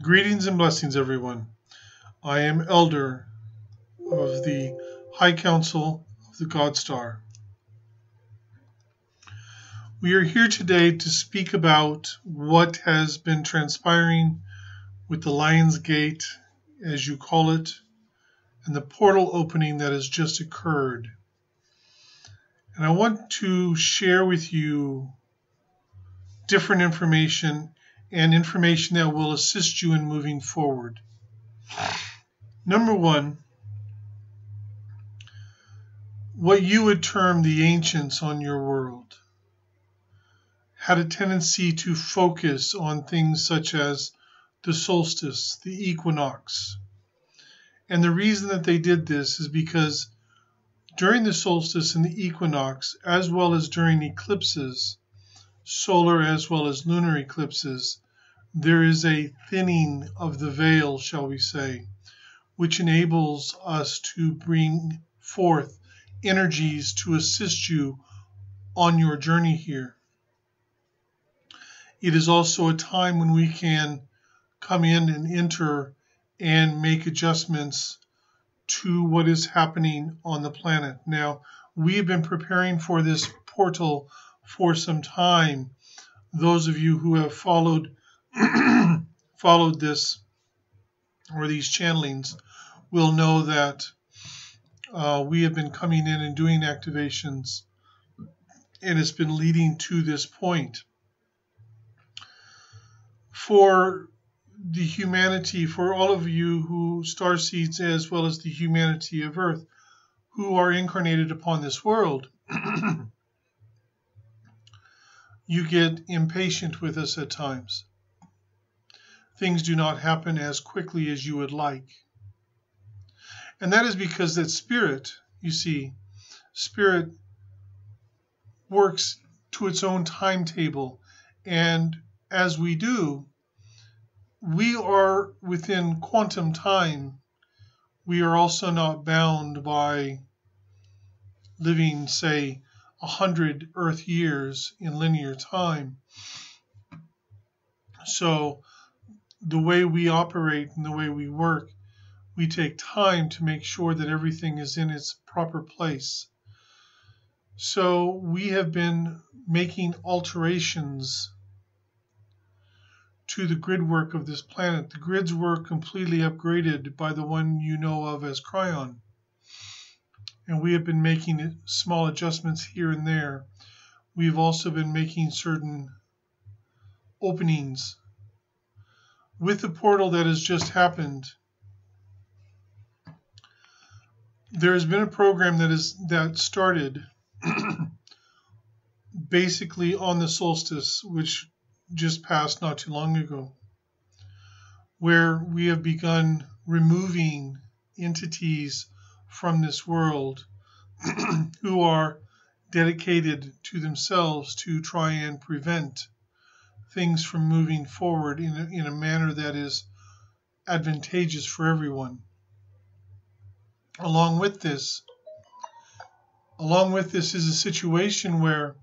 Greetings and blessings, everyone. I am Elder of the High Council of the GodStar. We are here today to speak about what has been transpiring with the Lion's Gate, as you call it, and the portal opening that has just occurred. And I want to share with you different information and information that will assist you in moving forward. Number one, what you would term the ancients on your world had a tendency to focus on things such as the solstice, the equinox. And the reason that they did this is because during the solstice and the equinox, as well as during eclipses, solar as well as lunar eclipses, there is a thinning of the veil, shall we say, which enables us to bring forth energies to assist you on your journey here. It is also a time when we can come in and enter and make adjustments to what is happening on the planet. Now, we have been preparing for this portal for some time. Those of you who have followed this or these channelings will know that we have been coming in and doing activations, and it's been leading to this point. For the humanity, for all of you who star seeds as well as the humanity of Earth who are incarnated upon this world, you get impatient with us at times. Things do not happen as quickly as you would like. And that is because that spirit, you see, spirit works to its own timetable. And as we do, we are within quantum time. We are also not bound by living, say, 100 Earth years in linear time. So the way we operate and the way we work, we take time to make sure that everything is in its proper place. So we have been making alterations to the grid work of this planet. The grids were completely upgraded by the one you know of as Cryon. And we have been making small adjustments here and there. We've also been making certain openings. With the portal that has just happened, there has been a program that started basically on the solstice, which just passed not too long ago, where we have begun removing entities from this world who are dedicated to themselves to try and prevent things from moving forward in a manner that is advantageous for everyone. Along with this is a situation where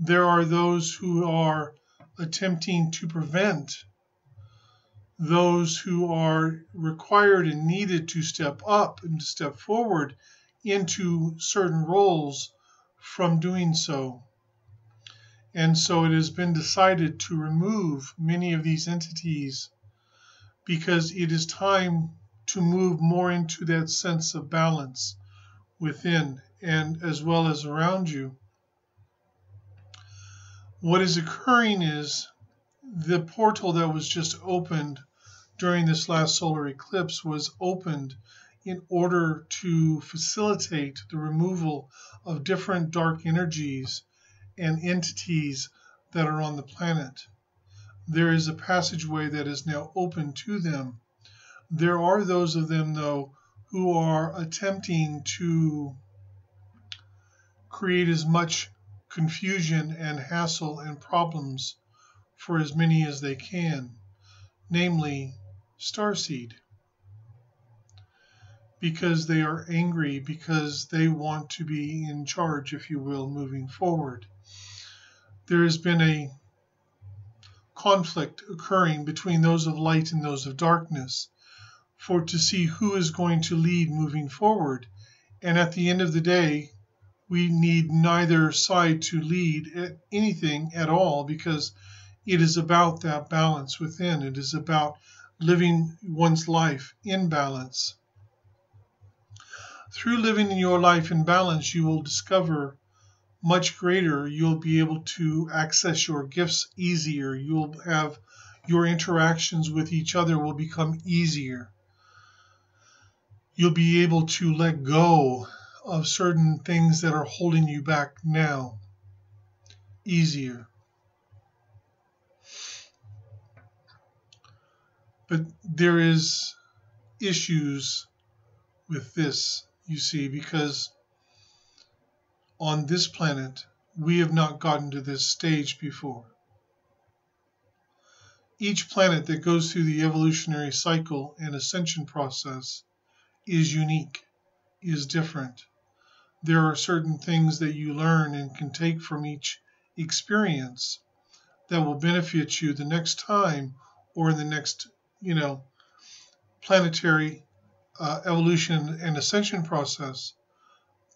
there are those who are attempting to prevent those who are required and needed to step up and to step forward into certain roles from doing so. And so it has been decided to remove many of these entities because it is time to move more into that sense of balance within and as well as around you. What is occurring is the portal that was just opened during this last solar eclipse was opened in order to facilitate the removal of different dark energies and entities that are on the planet. There is a passageway that is now open to them. There are those of them, though, who are attempting to create as much confusion and hassle and problems for as many as they can, namely starseed, because they are angry, because they want to be in charge, if you will, moving forward. There has been a conflict occurring between those of light and those of darkness, for to see who is going to lead moving forward. And at the end of the day, we need neither side to lead at anything at all, because it is about that balance within. It is about living one's life in balance. Through living your life in balance, you will discover much greater. You'll be able to access your gifts easier. You'll have your interactions with each other will become easier. You'll be able to let go of certain things that are holding you back now easier. But there is issues with this, you see, because on this planet, we have not gotten to this stage before. Each planet that goes through the evolutionary cycle and ascension process is unique, is different. There are certain things that you learn and can take from each experience that will benefit you the next time or in the next, planetary evolution and ascension process.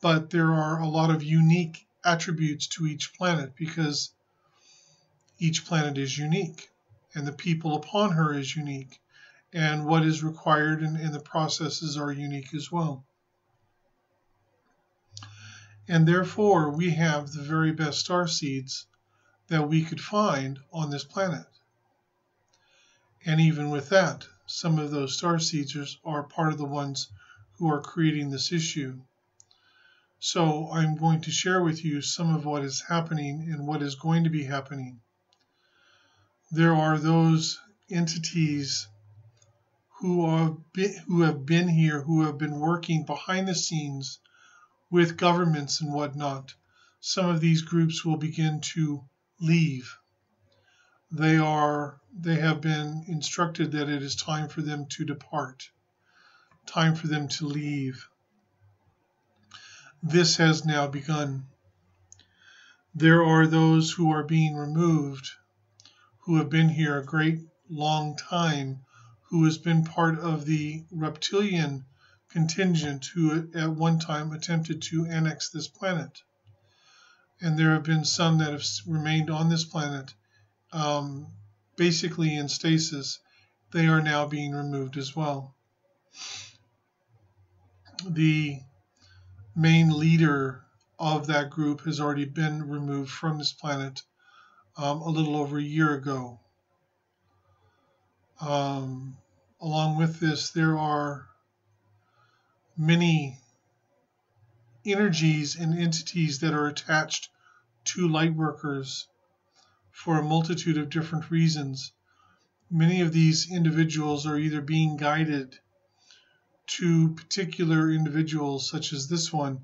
But there are a lot of unique attributes to each planet because each planet is unique and the people upon her is unique, and what is required in the processes are unique as well. And therefore, we have the very best star seeds that we could find on this planet. And even with that, some of those star seeds are part of the ones who are creating this issue. So I'm going to share with you some of what is happening and what is going to be happening. There are those entities who have been here, who have been working behind the scenes with governments and whatnot. Some of these groups will begin to leave. They have been instructed that it is time for them to depart, time for them to leave. This has now begun. There are those who are being removed, who have been here a great long time, who has been part of the reptilian contingent who at one time attempted to annex this planet. And there have been some that have remained on this planet, basically in stasis. They are now being removed as well. The main leader of that group has already been removed from this planet a little over a year ago. Along with this, there are many energies and entities that are attached to light workers for a multitude of different reasons. Many of these individuals are either being guided to particular individuals, such as this one,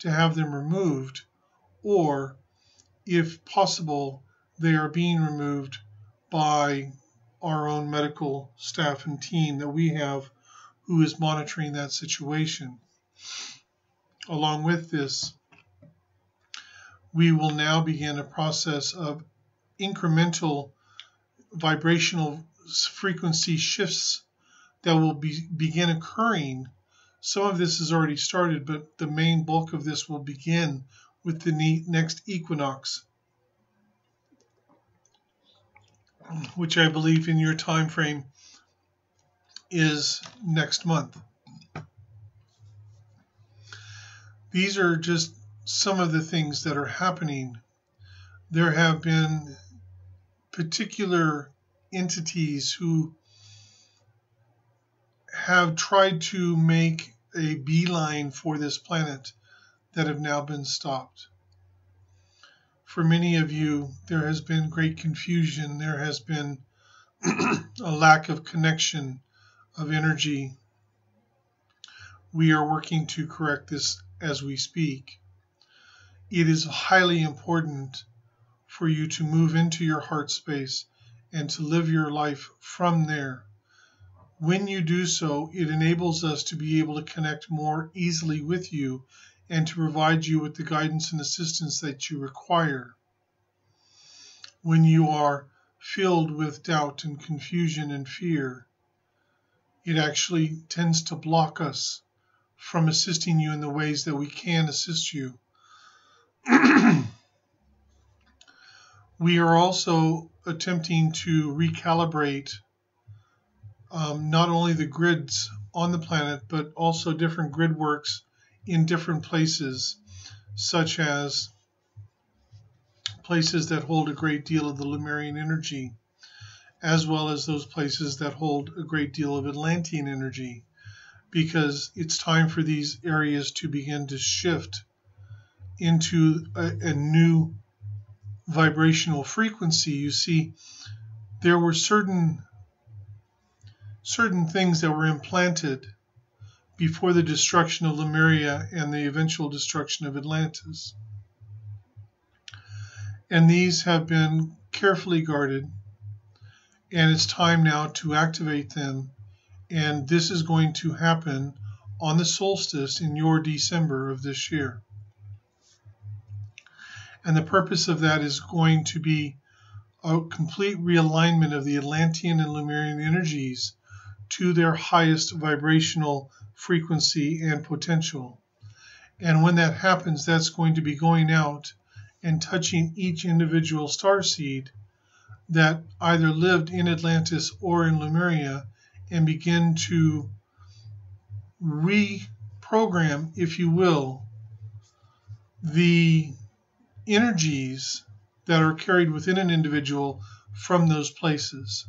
to have them removed, or, if possible, they are being removed by our own medical staff and team that we have who is monitoring that situation. Along with this, we will now begin a process of incremental vibrational frequency shifts that will begin occurring. Some of this has already started, but the main bulk of this will begin with the next equinox, which I believe in your time frame is next month. These are just some of the things that are happening. There have been particular entities who have tried to make a beeline for this planet that have now been stopped. For many of you, there has been great confusion. There has been a lack of connection of energy. We are working to correct this as we speak. It is highly important for you to move into your heart space and to live your life from there. When you do so, it enables us to be able to connect more easily with you and to provide you with the guidance and assistance that you require. When you are filled with doubt and confusion and fear, it actually tends to block us from assisting you in the ways that we can assist you. We are also attempting to recalibrate not only the grids on the planet, but also different grid works in different places, such as places that hold a great deal of the Lemurian energy, as well as those places that hold a great deal of Atlantean energy, because it's time for these areas to begin to shift into a new vibrational frequency. You see, there were certain things that were implanted before the destruction of Lemuria and the eventual destruction of Atlantis. And these have been carefully guarded, and it's time now to activate them. And this is going to happen on the solstice in your December of this year. And the purpose of that is going to be a complete realignment of the Atlantean and Lemurian energies to their highest vibrational frequency and potential. And when that happens, that's going to be going out and touching each individual starseed that either lived in Atlantis or in Lemuria, and begin to reprogram, if you will, the energies that are carried within an individual from those places.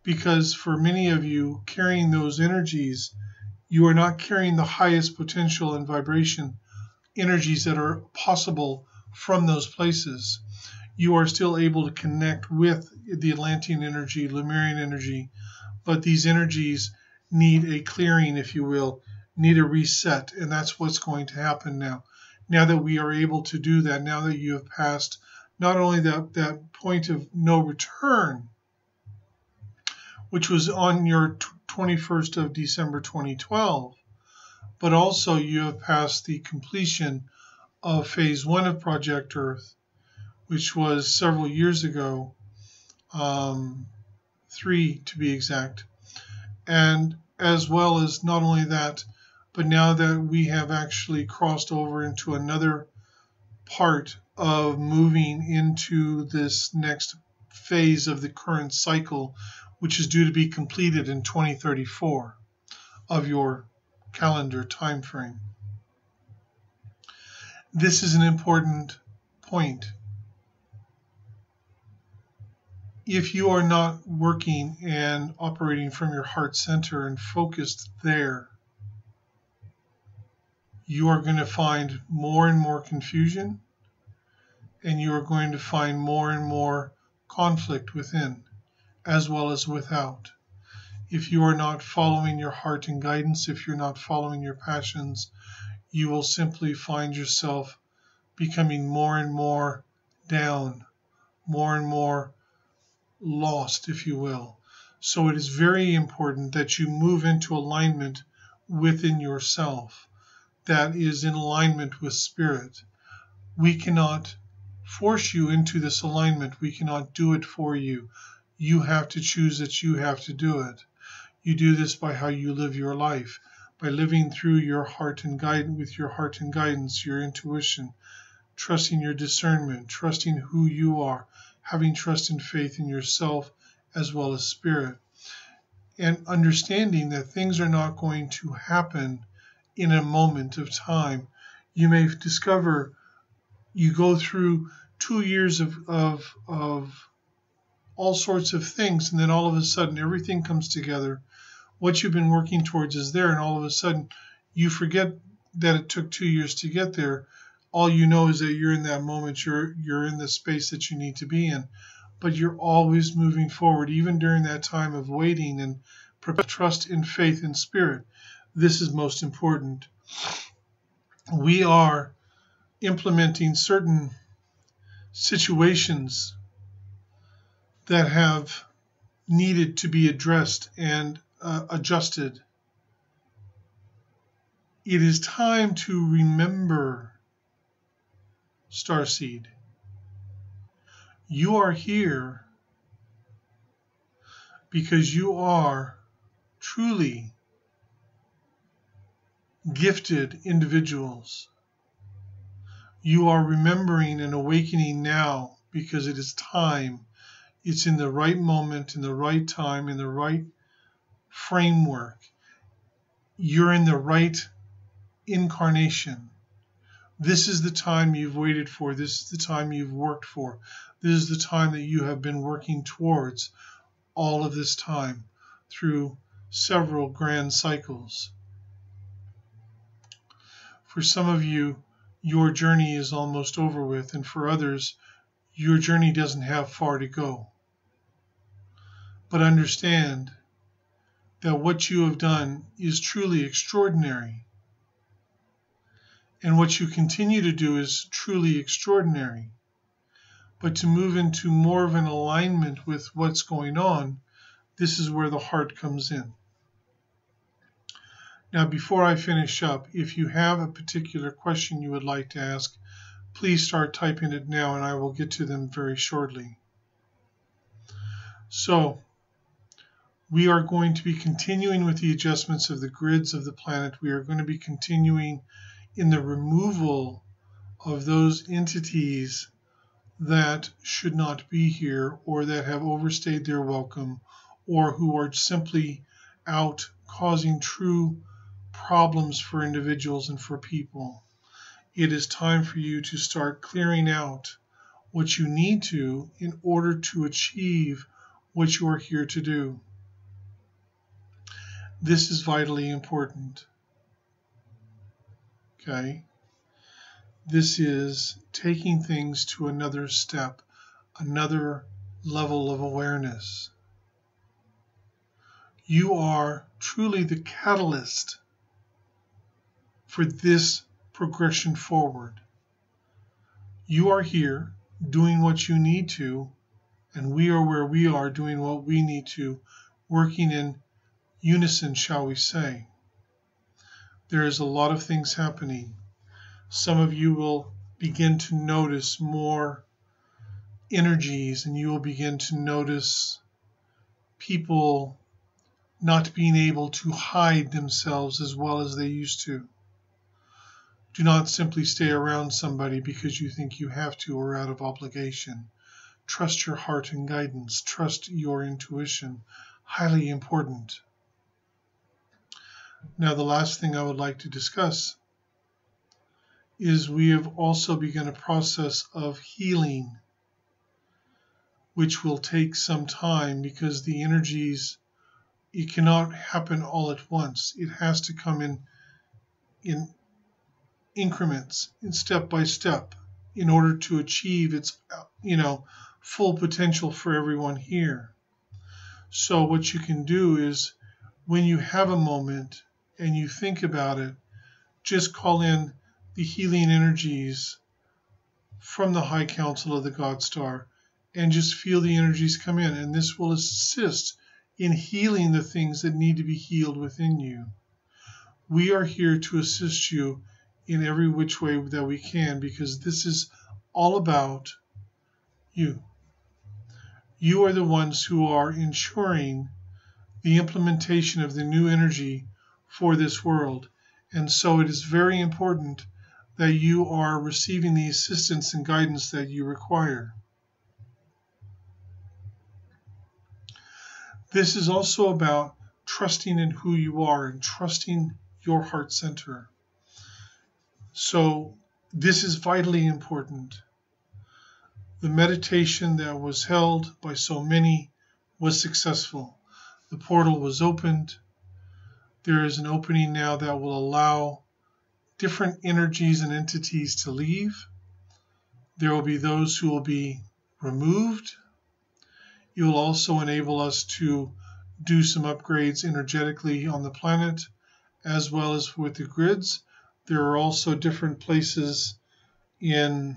Because for many of you carrying those energies, you are not carrying the highest potential and vibration energies that are possible from those places. You are still able to connect with the Atlantean energy, Lemurian energy, but these energies need a clearing, if you will, need a reset, and that's what's going to happen now. Now that we are able to do that, now that you have passed not only that point of no return, which was on your 21st of December 2012, but also you have passed the completion of phase 1 of Project Earth, which was several years ago, 3 to be exact. And as well as not only that, but now that we have actually crossed over into another part of moving into this next phase of the current cycle, which is due to be completed in 2034 of your calendar time frame. This is an important point. If you are not working and operating from your heart center and focused there, you are going to find more and more confusion, and you are going to find more and more conflict within, as well as without. If you are not following your heart and guidance, if you're not following your passions, you will simply find yourself becoming more and more down, more and more lost, if you will. So it is very important that you move into alignment within yourself that is in alignment with spirit. We cannot force you into this alignment. We cannot do it for you. You have to choose it. You have to do it. You do this by how you live your life, by living through your heart and guidance, with your heart and guidance, your intuition, trusting your discernment, trusting who you are, having trust and faith in yourself as well as spirit, and understanding that things are not going to happen in a moment of time. You may discover you go through 2 years of all sorts of things, and then all of a sudden everything comes together. What you've been working towards is there, and all of a sudden you forget that it took 2 years to get there. All you know is that you're in that moment, you're in the space that you need to be in, but you're always moving forward, even during that time of waiting, and trust in faith and spirit. This is most important. We are implementing certain situations that have needed to be addressed and adjusted. It is time to remember, Starseed, you are here because you are truly gifted individuals. You are remembering and awakening now because it is time. It's in the right moment, in the right time, in the right framework. You're in the right incarnation. This is the time you've waited for. This is the time you've worked for. This is the time that you have been working towards all of this time through several grand cycles. For some of you, your journey is almost over with, and for others, your journey doesn't have far to go. But understand that what you have done is truly extraordinary. And what you continue to do is truly extraordinary. But to move into more of an alignment with what's going on, this is where the heart comes in. Now, before I finish up, if you have a particular question you would like to ask, please start typing it now and I will get to them very shortly. So, we are going to be continuing with the adjustments of the grids of the planet. We are going to be continuing in the removal of those entities that should not be here or that have overstayed their welcome or who are simply out causing true problems for individuals and for people. It is time for you to start clearing out what you need to in order to achieve what you are here to do. This is vitally important. Okay? This is taking things to another step, another level of awareness. You are truly the catalyst for this progression forward. You are here doing what you need to, and we are where we are doing what we need to, working in unison, shall we say. There is a lot of things happening. Some of you will begin to notice more energies, and you will begin to notice people not being able to hide themselves as well as they used to. Do not simply stay around somebody because you think you have to or out of obligation. Trust your heart and guidance. Trust your intuition. Highly important. Now, the last thing I would like to discuss is we have also begun a process of healing, which will take some time because the energies, it cannot happen all at once. It has to come in increments, in step by step, in order to achieve its full potential for everyone here. So what you can do is when you have a moment and you think about it, just call in the healing energies from the High Council of the GodStar and just feel the energies come in, and this will assist in healing the things that need to be healed within you. We are here to assist you in every which way that we can because this is all about you. You are the ones who are ensuring the implementation of the new energy for this world. And so it is very important that you are receiving the assistance and guidance that you require. This is also about trusting in who you are and trusting your heart center. So this is vitally important. The meditation that was held by so many was successful. The portal was opened. There is an opening now that will allow different energies and entities to leave. There will be those who will be removed. It will also enable us to do some upgrades energetically on the planet, as well as with the grids. There are also different places around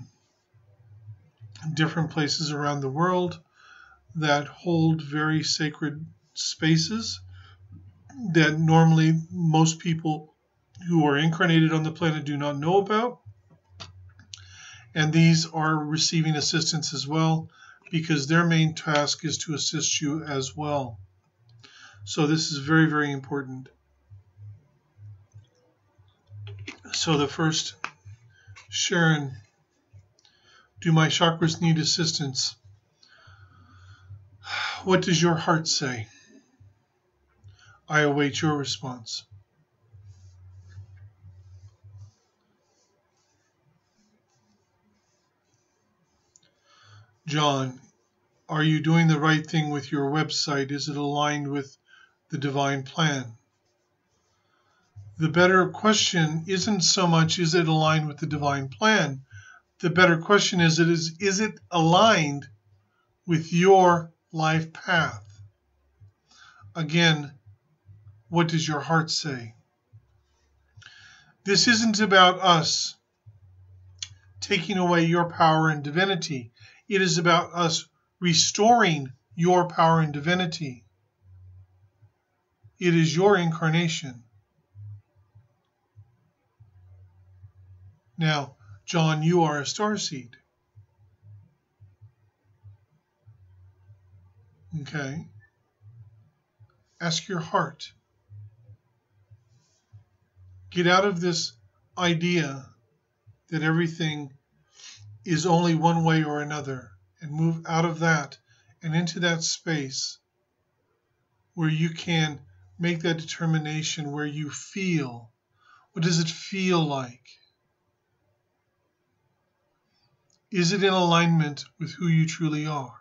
the world that hold very sacred spaces that normally most people who are incarnated on the planet do not know about. And these are receiving assistance as well because their main task is to assist you as well. So this is very, very important. So the first, Sharon, do my chakras need assistance? What does your heart say? I await your response. John, are you doing the right thing with your website? Is it aligned with the divine plan? The better question isn't so much is it aligned with the divine plan? The better question is it aligned with your life path? Again, what does your heart say? This isn't about us taking away your power and divinity. It is about us restoring your power and divinity. It is your incarnation. Now, John, you are a starseed. Okay? Ask your heart. Get out of this idea that everything is only one way or another, and move out of that and into that space where you can make that determination, where you feel. What does it feel like? Is it in alignment with who you truly are?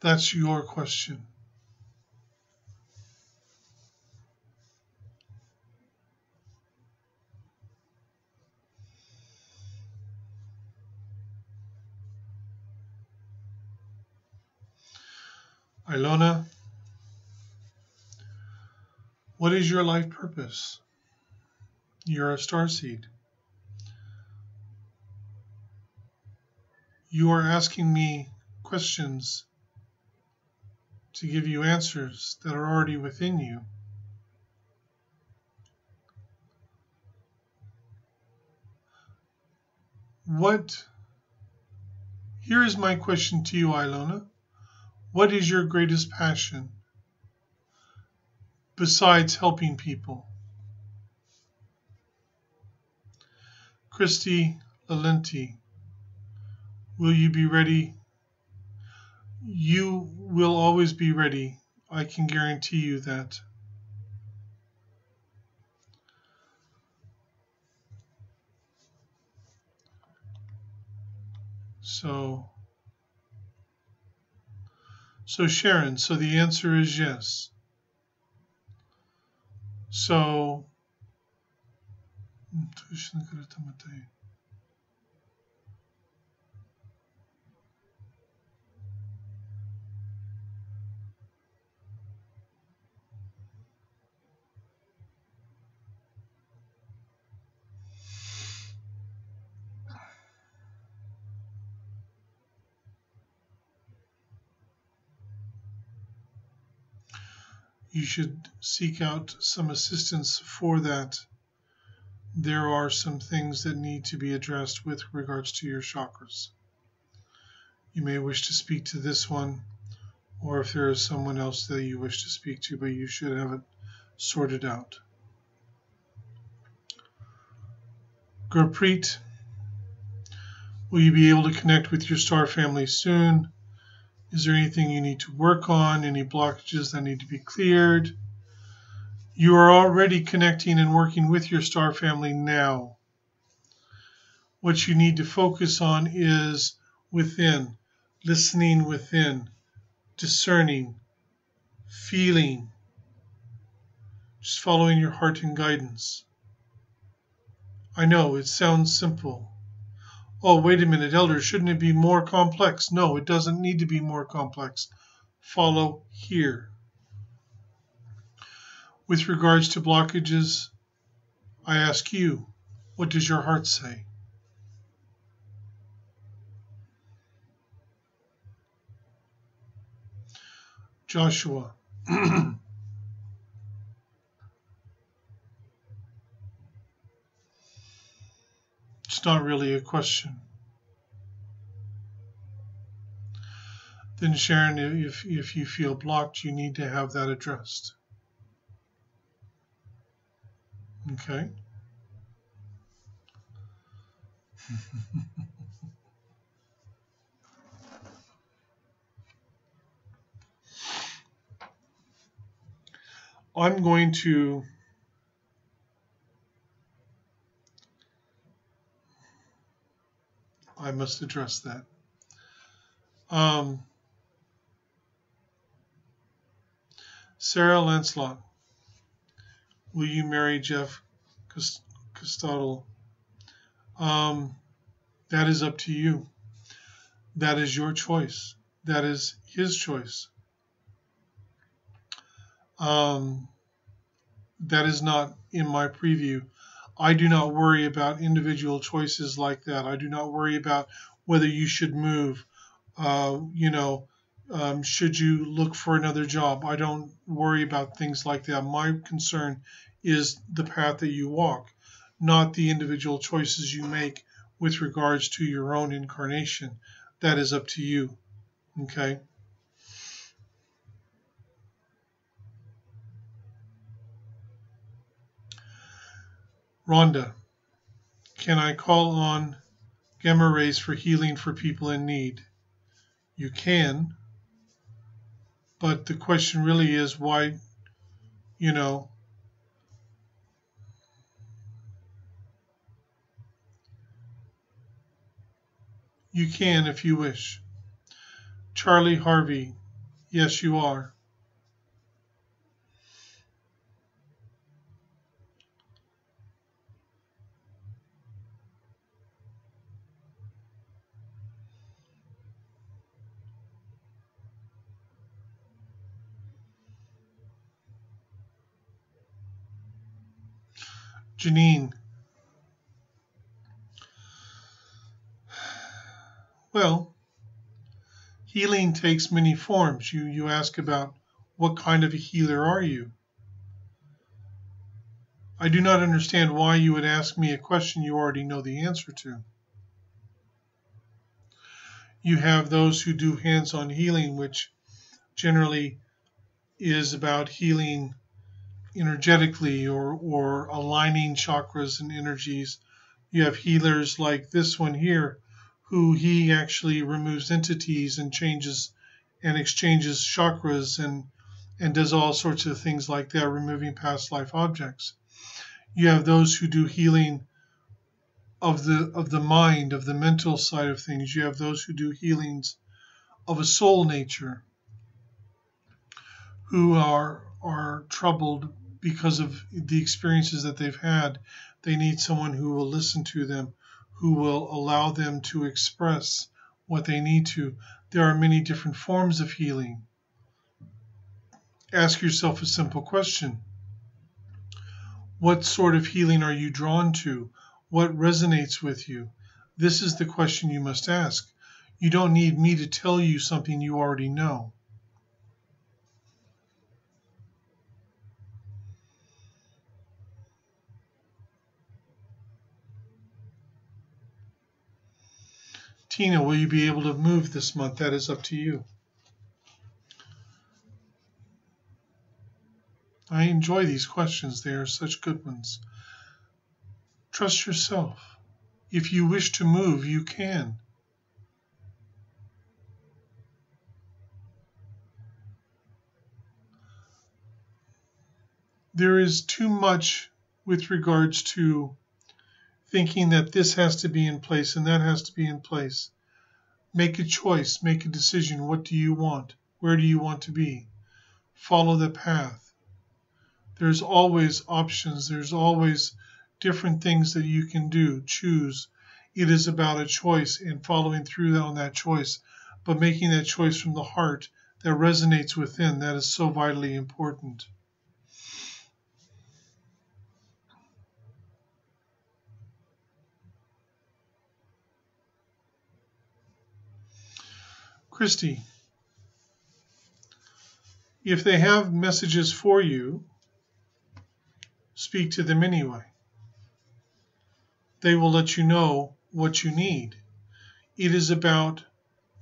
That's your question. Ilona, what is your life purpose? You're a starseed. You are asking me questions to give you answers that are already within you. Here is my question to you, Ilona. What is your greatest passion besides helping people? Christy Lalenti, will you be ready? You will always be ready. I can guarantee you that. So Sharon, so the answer is yes. So you should seek out some assistance for that. There are some things that need to be addressed with regards to your chakras. You may wish to speak to this one, or if there is someone else that you wish to speak to, but you should have it sorted out. Gurpreet, will you be able to connect with your star family soon? Is there anything you need to work on? Any blockages that need to be cleared? You are already connecting and working with your star family now. What you need to focus on is within, listening within, discerning, feeling, just following your heart and guidance. I know it sounds simple. Oh, wait a minute, Elder, shouldn't it be more complex? No, it doesn't need to be more complex. Follow here. With regards to blockages, I ask you, what does your heart say? Joshua, it's not really a question. Then Sharon, if you feel blocked, you need to have that addressed. Okay. I'm going to I must address that. Sarah Lancelot, will you marry Jeff Costadal? That is up to you. That is your choice. That is his choice. That is not in my preview. I do not worry about individual choices like that. I do not worry about whether you should move. Should you look for another job? I don't worry about things like that. My concern is the path that you walk, not the individual choices you make with regards to your own incarnation. That is up to you. Okay? Rhonda, can I call on gamma rays for healing for people in need? You can, but the question really is why, you know, you can if you wish. Charlie Harvey, yes, you are. Janine, well, healing takes many forms. You ask about what kind of a healer are you? I do not understand why you would ask me a question you already know the answer to. You have those who do hands-on healing, which generally is about healing energetically or aligning chakras and energies. You have healers like this one here, who he actually removes entities and changes and exchanges chakras and does all sorts of things like that, removing past life objects. You have those who do healing of the mind, of the mental side of things. You have those who do healings of a soul nature, who are troubled because of the experiences that they've had. They need someone who will listen to them, who will allow them to express what they need to. There are many different forms of healing. Ask yourself a simple question. What sort of healing are you drawn to? What resonates with you? This is the question you must ask. You don't need me to tell you something you already know. Tina, will you be able to move this month? That is up to you. I enjoy these questions. They are such good ones. Trust yourself. If you wish to move, you can. There is too much with regards to thinking that this has to be in place and that has to be in place. Make a choice, make a decision. What do you want? Where do you want to be? Follow the path. There's always options. There's always different things that you can do. Choose. It is about a choice and following through on that choice, but making that choice from the heart that resonates within. That is so vitally important. Christy, if they have messages for you, speak to them anyway. They will let you know what you need. It is about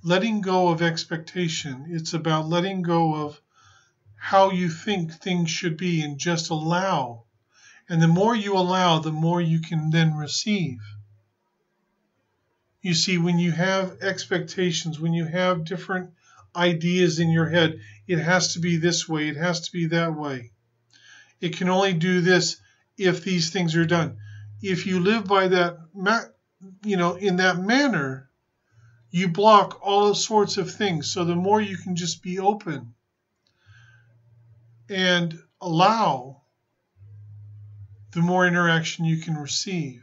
letting go of expectation. It's about letting go of how you think things should be and just allow. And the more you allow, the more you can then receive. You see, when you have expectations, when you have different ideas in your head, it has to be this way, it has to be that way. It can only do this if these things are done. If you live by that, in that manner, you block all sorts of things. So the more you can just be open and allow, the more interaction you can receive.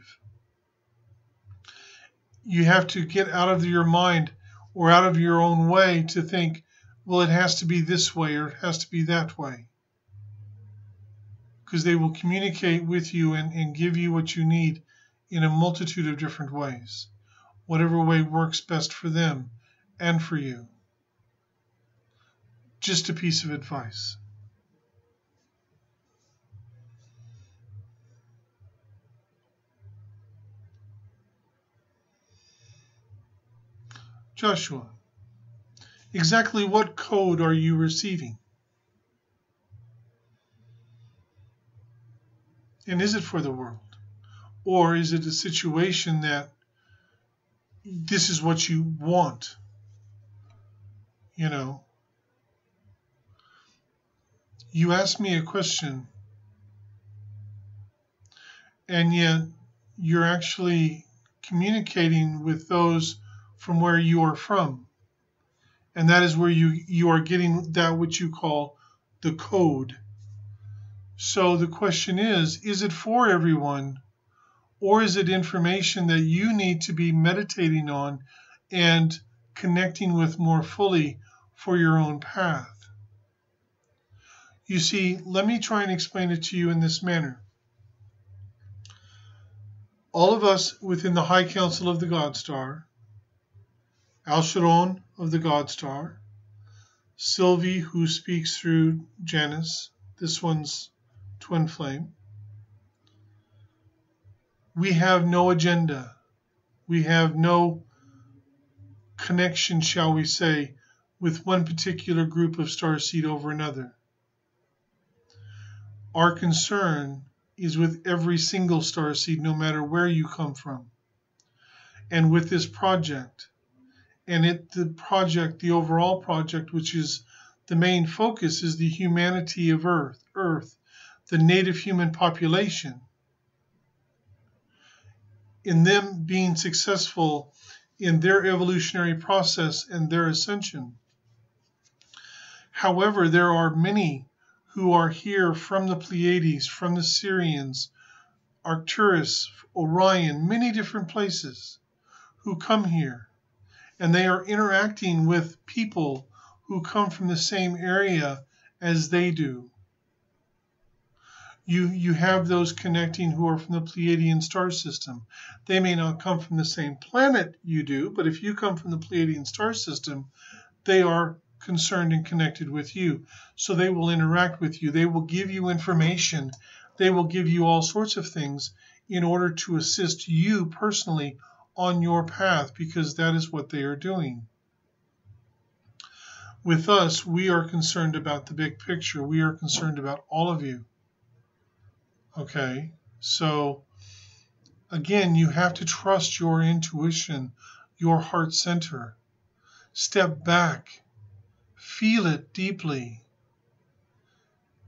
You have to get out of your mind or out of your own way to think, well, it has to be this way or it has to be that way. Because they will communicate with you and give you what you need in a multitude of different ways. Whatever way works best for them and for you. Just a piece of advice. Joshua, exactly what code are you receiving? And is it for the world? Or is it a situation that this is what you want? You know, you asked me a question, and yet you're actually communicating with those from where you are from. And that is where you are getting that which you call the code. So the question is it for everyone, or is it information that you need to be meditating on and connecting with more fully for your own path? You see, let me try and explain it to you in this manner. All of us within the High Council of the GodStar, Al Sharon of the GodStar, Sylvie, who speaks through Janice, this one's twin flame. We have no agenda. We have no connection, shall we say, with one particular group of starseed over another. Our concern is with every single starseed, no matter where you come from. And with this project, the overall project, which is the main focus, is the humanity of Earth, the native human population, in them being successful in their evolutionary process and their ascension. However, there are many who are here from the Pleiades, from the Sirians, Arcturus, Orion, many different places who come here. And they are interacting with people who come from the same area as they do. You have those connecting who are from the Pleiadian star system. They may not come from the same planet you do, but if you come from the Pleiadian star system, they are concerned and connected with you. So they will interact with you. They will give you information. They will give you all sorts of things in order to assist you personally on your path, because that is what they are doing. With us, we are concerned about the big picture. We are concerned about all of you. Okay, so again, you have to trust your intuition, your heart center. Step back, feel it deeply.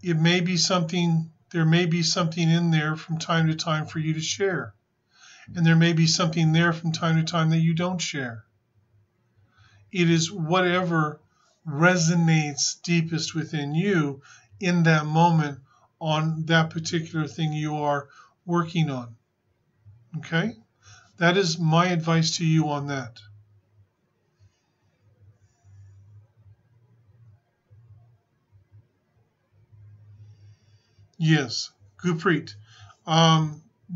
It may be something, there may be something in there from time to time for you to share. And there may be something there from time to time that you don't share. It is whatever resonates deepest within you in that moment on that particular thing you are working on. Okay? That is my advice to you on that. Yes, Gurpreet.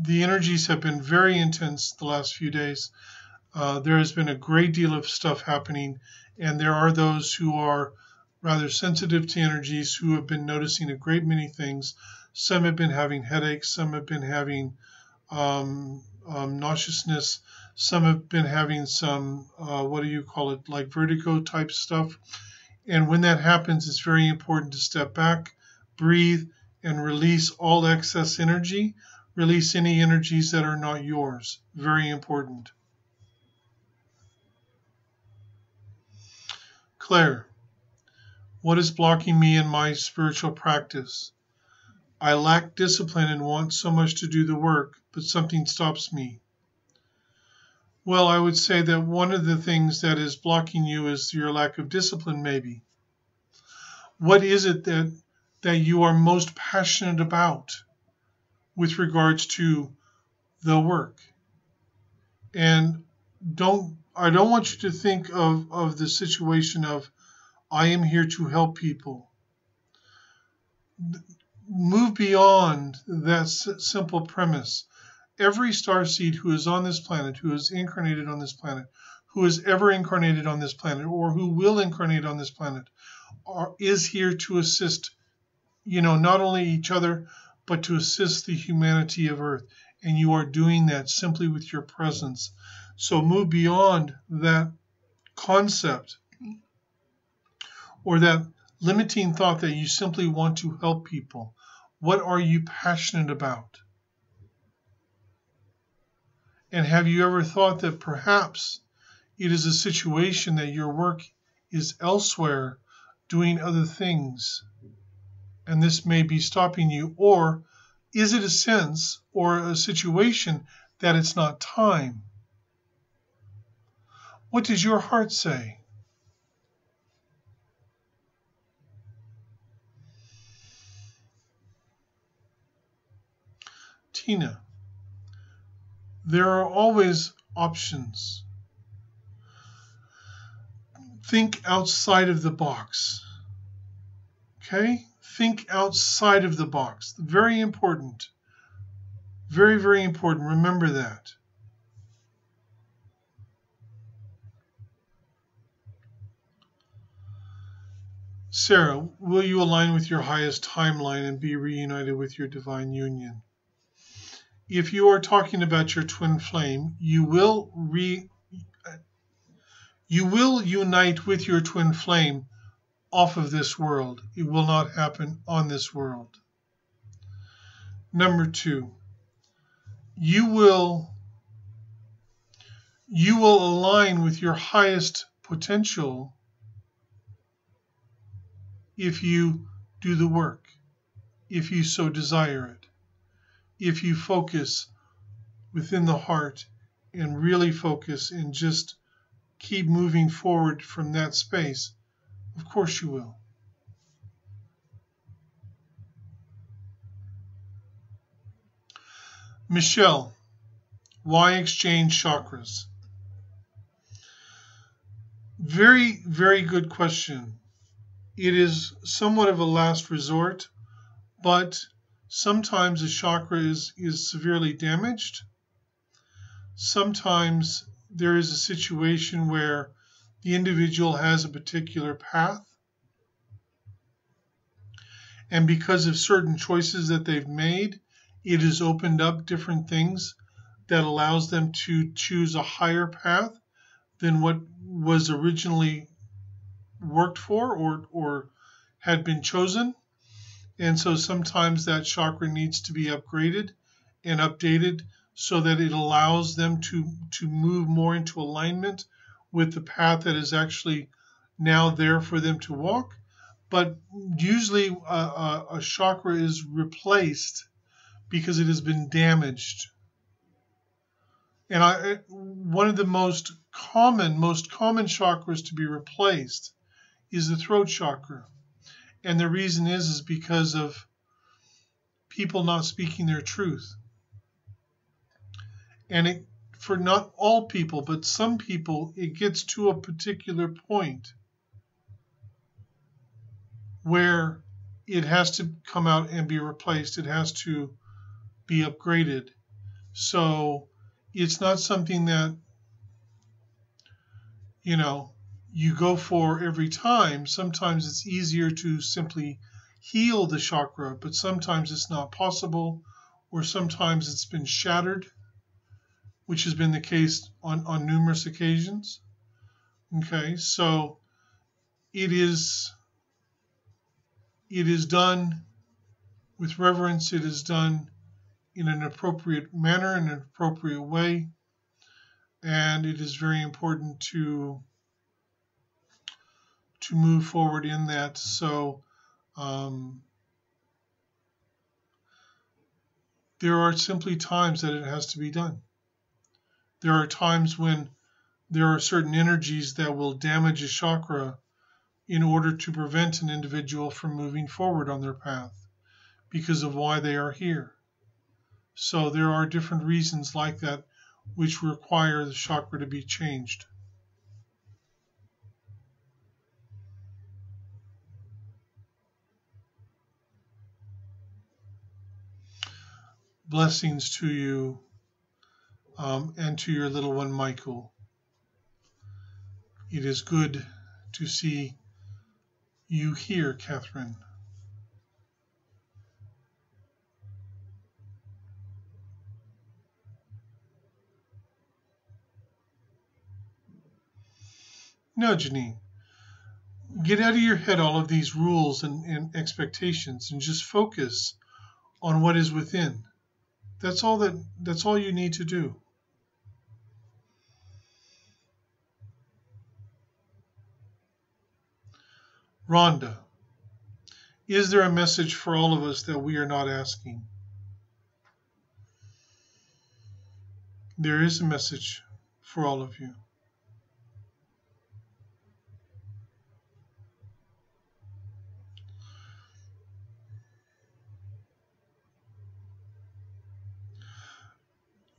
The energies have been very intense the last few days. There has been a great deal of stuff happening, and there are those who are rather sensitive to energies who have been noticing a great many things. Some have been having headaches, some have been having nauseousness, Some have been having some, what do you call it, like vertigo type stuff. And when that happens, it's very important to step back, breathe, and release all excess energy. Release any energies that are not yours. Very important. Claire, what is blocking me in my spiritual practice? I lack discipline and want so much to do the work, but something stops me. Well, I would say that one of the things that is blocking you is your lack of discipline, maybe. What is it that you are most passionate about with regards to the work? And I don't want you to think of the situation of, I am here to help people. Move beyond that simple premise. Every starseed who is on this planet, who is incarnated on this planet, who has ever incarnated on this planet, or who will incarnate on this planet, is here to assist, not only each other, but to assist the humanity of Earth. And you are doing that simply with your presence. So move beyond that concept or that limiting thought that you simply want to help people. What are you passionate about? And have you ever thought that perhaps it is a situation that your work is elsewhere doing other things, and this may be stopping you? Or is it a sense or a situation that it's not time? What does your heart say? Tina, there are always options. Think outside of the box. Okay? Think outside of the box. Very important. Very, very important. Remember that. Sarah, will you align with your highest timeline and be reunited with your divine union? If you are talking about your twin flame, you will unite with your twin flame off of this world. It will not happen on this world. Number 2, you will align with your highest potential if you do the work, if you so desire it, if you focus within the heart and really focus and just keep moving forward from that space. Of course you will. Michelle, why exchange chakras? Very, very good question. It is somewhat of a last resort, but sometimes a chakra is severely damaged. Sometimes there is a situation where the individual has a particular path, and because of certain choices that they've made, it has opened up different things that allows them to choose a higher path than what was originally worked for or had been chosen. And so sometimes that chakra needs to be upgraded and updated so that it allows them to move more into alignment with the path that is actually now there for them to walk. But usually a chakra is replaced because it has been damaged. And one of the most common chakras to be replaced is the throat chakra. And the reason is because of people not speaking their truth. And for not all people, but some people, it gets to a particular point where it has to come out and be replaced. It has to be upgraded. So it's not something that, you go for every time. Sometimes it's easier to simply heal the chakra, but sometimes it's not possible, or sometimes it's been shattered, which has been the case on numerous occasions. Okay, so it is done with reverence. It is done in an appropriate manner, in an appropriate way, and it is very important to move forward in that. So there are simply times that it has to be done. There are times when there are certain energies that will damage a chakra in order to prevent an individual from moving forward on their path because of why they are here. So there are different reasons like that which require the chakra to be changed. Blessings to you and to your little one, Michael. It is good to see you here, Catherine. No, Janine, get out of your head all of these rules and expectations and just focus on what is within. That's all you need to do. Rhonda, is there a message for all of us that we are not asking? There is a message for all of you.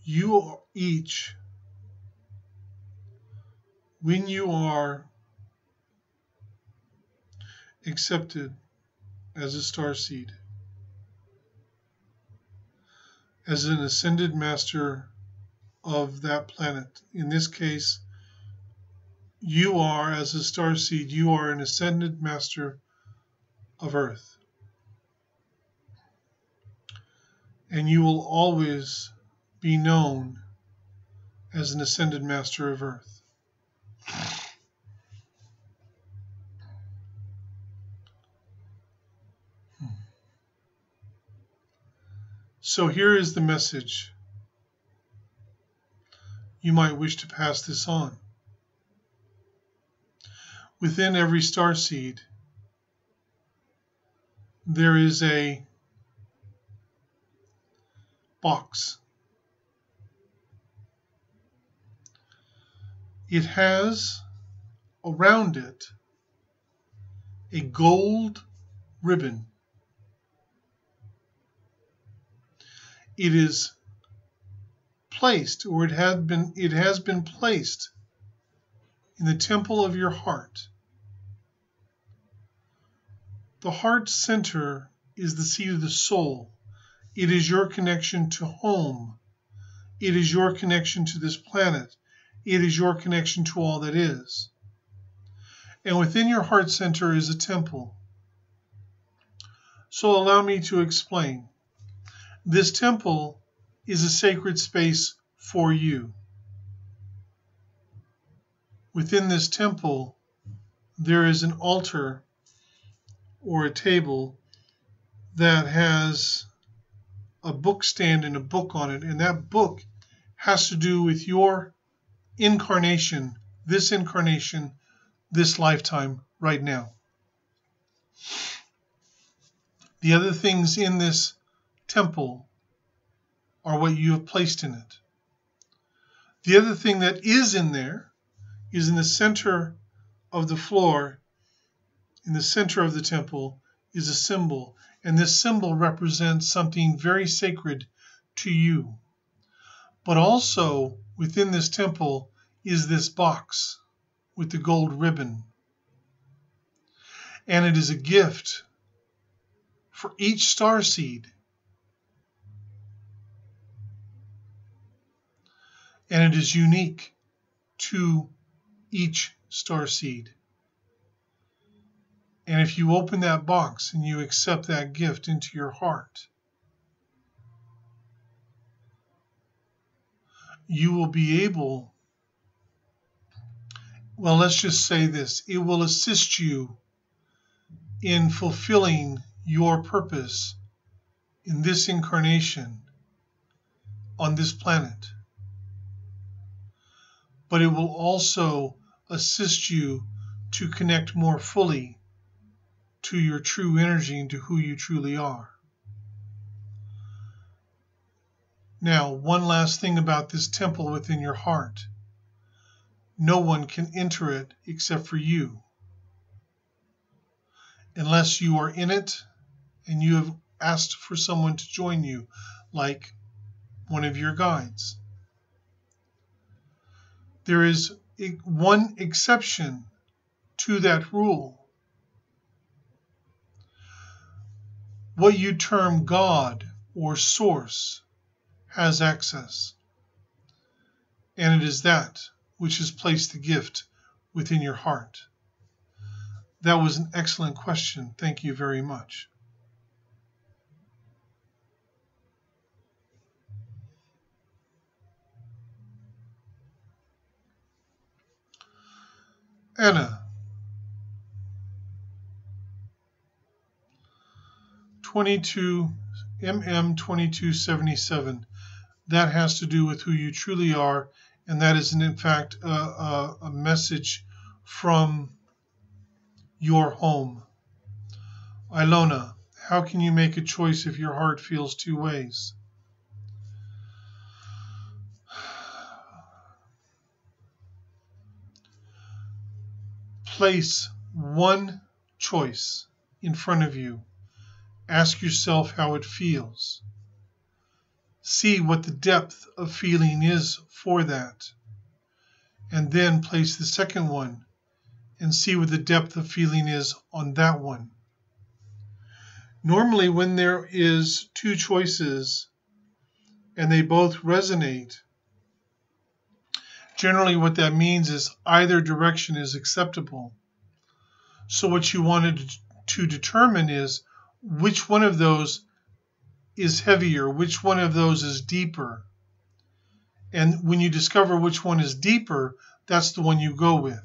You each, when you are accepted as a starseed, as an ascended master of that planet, in this case, you are, as a starseed, you are an ascended master of Earth. And you will always be known as an ascended master of Earth. So here is the message. You might wish to pass this on. Within every starseed, there is a box. It has around it a gold ribbon. It is placed, or it has been placed in the temple of your heart. The heart center is the seat of the soul. It is your connection to home. It is your connection to this planet. It is your connection to all that is. And within your heart center is a temple. So allow me to explain. This temple is a sacred space for you. Within this temple, there is an altar or a table that has a book stand and a book on it, and that book has to do with your incarnation, this lifetime, right now. The other things in this temple are what you have placed in it. The other thing that is in there is in the center of the floor, in the center of the temple, is a symbol. And this symbol represents something very sacred to you. But also within this temple is this box with the gold ribbon. And it is a gift for each starseed. And it is unique to each starseed. And if you open that box and you accept that gift into your heart, you will be able, well, let's just say this, it will assist you in fulfilling your purpose in this incarnation on this planet. But it will also assist you to connect more fully to your true energy and to who you truly are. Now, one last thing about this temple within your heart. No one can enter it except for you, unless you are in it and you have asked for someone to join you, like one of your guides. There is one exception to that rule. What you term God or Source has access, and it is that which has placed the gift within your heart. That was an excellent question. Thank you very much. Anna, 2277. That has to do with who you truly are, and that is in fact a message from your home. Ilona, how can you make a choice if your heart feels two ways? Place one choice in front of you. Ask yourself how it feels. See what the depth of feeling is for that. And then place the second one and see what the depth of feeling is on that one. Normally, when there is two choices and they both resonate, generally what that means is either direction is acceptable. So what you wanted to determine is which one of those is heavier, which one of those is deeper. And when you discover which one is deeper, that's the one you go with.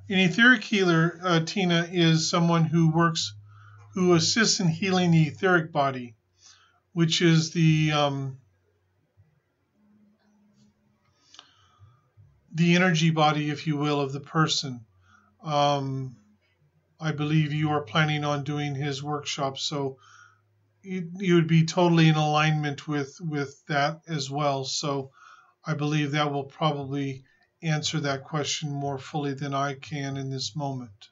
An etheric healer, Tina, is someone who assists in healing the etheric body, which is the energy body, if you will, of the person. I believe you are planning on doing his workshop, so you would be totally in alignment with that as well. So I believe that will probably answer that question more fully than I can in this moment.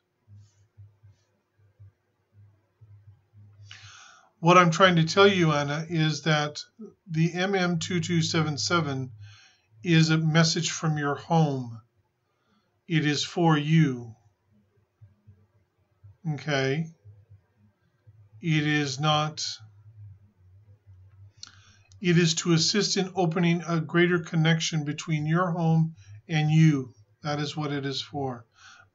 What I'm trying to tell you, Anna, is that the MM2277 is a message from your home. It is for you. Okay? It is not. It is to assist in opening a greater connection between your home and you. That is what it is for.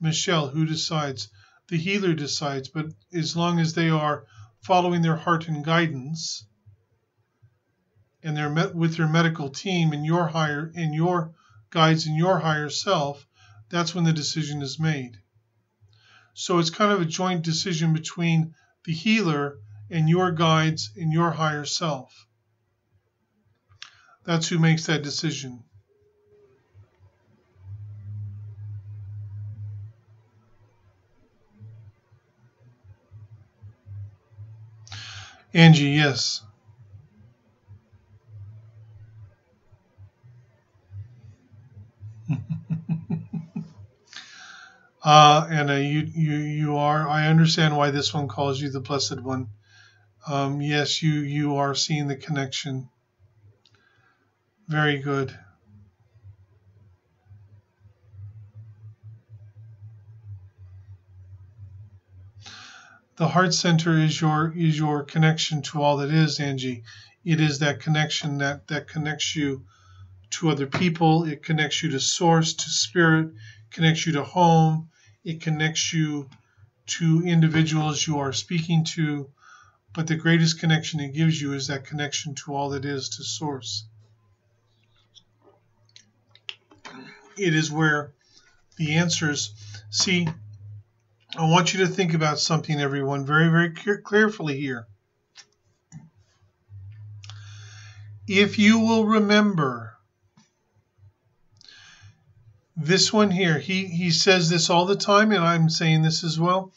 Michelle, who decides? The healer decides, but as long as they are following their heart and guidance, and they're met with their medical team and your guides and your higher self, that's when the decision is made. So it's kind of a joint decision between the healer and your guides and your higher self. That's who makes that decision. Angie, yes. Anna, you are. I understand why this one calls you the Blessed One. Yes, you are seeing the connection. Very good. The heart center is your connection to all that is, Angie. It is that connection that connects you to other people. It connects you to source, to spirit, connects you to home. It connects you to individuals you are speaking to. But the greatest connection it gives you is that connection to all that is, to source. It is where the answers. See, I want you to think about something, everyone, very, very carefully here. If you will remember this one here, he says this all the time, and I'm saying this as well.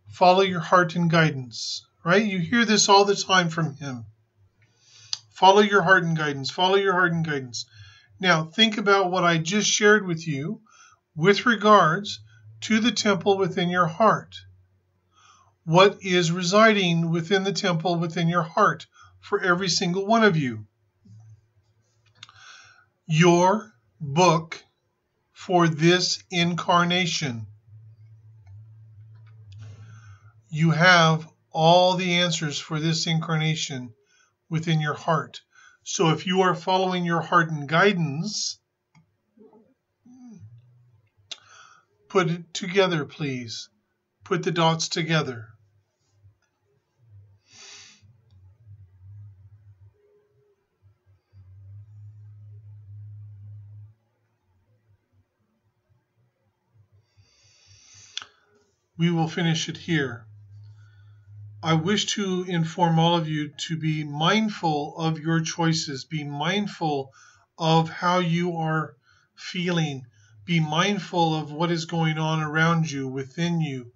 Follow your heart and guidance, right? You hear this all the time from him. Follow your heart and guidance. Follow your heart and guidance. Now, think about what I just shared with you with regards to the temple within your heart. What is residing within the temple within your heart for every single one of you? Your book for this incarnation. You have all the answers for this incarnation within your heart. So if you are following your heart and guidance, put it together, please. Put the dots together. We will finish it here. I wish to inform all of you to be mindful of your choices. Be mindful of how you are feeling. Be mindful of what is going on around you, within you.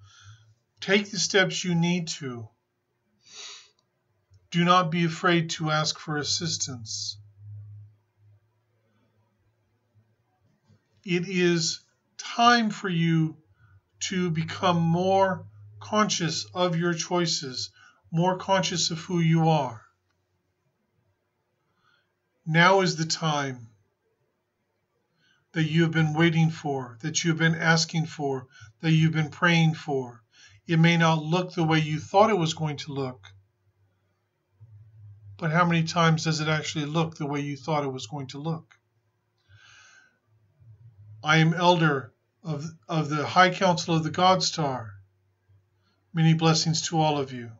Take the steps you need to. Do not be afraid to ask for assistance. It is time for you to become more conscious of your choices, more conscious of who you are. Now is the time that you have been waiting for, that you have been asking for, that you've been praying for. It may not look the way you thought it was going to look, but how many times does it actually look the way you thought it was going to look? I am elder of the High Council of the GodStar. Many blessings to all of you.